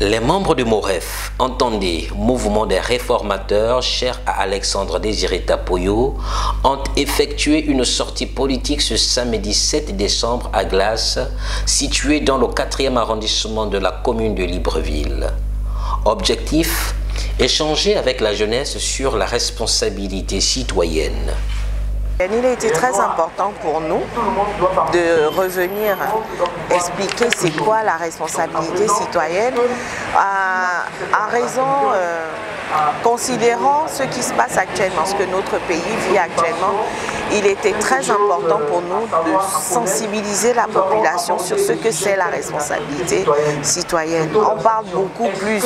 Les membres du MOREF, entendez Mouvement des réformateurs, cher à Alexandre Désiré Tapoyo, ont effectué une sortie politique ce samedi 7 décembre à Glace, située dans le 4e arrondissement de la commune de Libreville. Objectif, échanger avec la jeunesse sur la responsabilité citoyenne. Il a été très important pour nous de revenir expliquer c'est quoi la responsabilité citoyenne à raison, considérant ce qui se passe actuellement, ce que notre pays vit actuellement. Il était très important pour nous de sensibiliser la population sur ce que c'est la responsabilité citoyenne. On parle beaucoup plus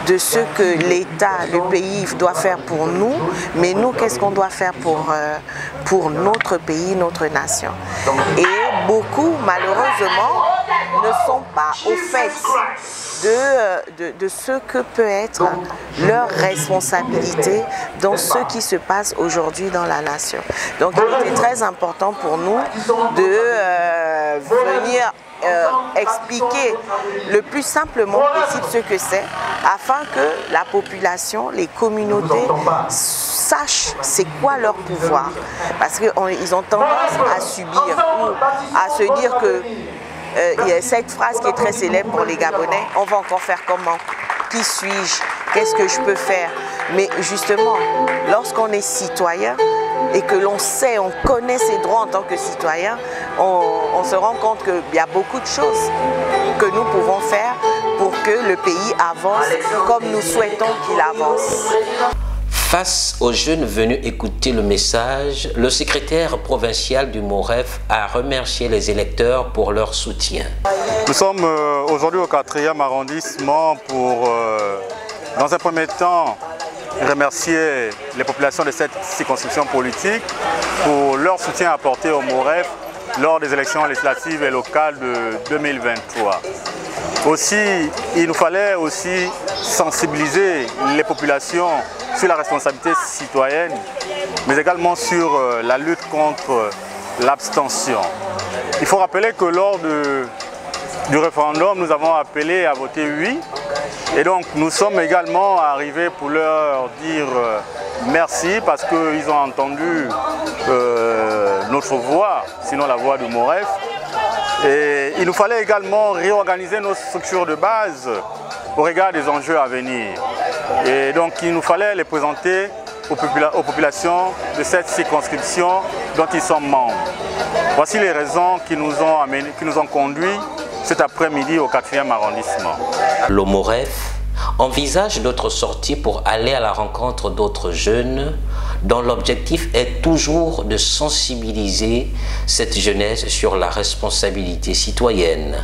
de ce que l'État, le pays doit faire pour nous, mais nous, qu'est-ce qu'on doit faire pour notre pays, notre nation. Et beaucoup, malheureusement, ne sont pas au fait de ce que peut être leur responsabilité dans ce qui se passe aujourd'hui dans la nation. Donc il était très important pour nous de venir expliquer le plus simplement possible ce que c'est, afin que la population, les communautés sachent c'est quoi leur pouvoir. Parce qu'ils ont tendance à subir ou à se dire que il y a cette phrase qui est très célèbre pour les Gabonais, on va encore faire comment? Qui suis-je? Qu'est-ce que je peux faire? Mais justement, lorsqu'on est citoyen et que l'on sait, on connaît ses droits en tant que citoyen, on se rend compte qu'il y a beaucoup de choses que nous pouvons faire pour que le pays avance comme nous souhaitons qu'il avance. Face aux jeunes venus écouter le message, le secrétaire provincial du MOREF a remercié les électeurs pour leur soutien. Nous sommes aujourd'hui au 4e arrondissement pour, dans un premier temps, remercier les populations de cette circonscription politique pour leur soutien apporté au MOREF lors des élections législatives et locales de 2023. Aussi, il nous fallait aussi sensibiliser les populations sur la responsabilité citoyenne, mais également sur la lutte contre l'abstention. Il faut rappeler que lors du référendum, nous avons appelé à voter oui. Et donc nous sommes également arrivés pour leur dire merci parce qu'ils ont entendu notre voix, sinon la voix du MOREF. Et il nous fallait également réorganiser nos structures de base au regard des enjeux à venir. Et donc il nous fallait les présenter aux populations de cette circonscription dont ils sont membres. Voici les raisons qui nous ont conduits cet après-midi au 4e arrondissement. Le MOREF envisage d'autres sorties pour aller à la rencontre d'autres jeunes dont l'objectif est toujours de sensibiliser cette jeunesse sur la responsabilité citoyenne.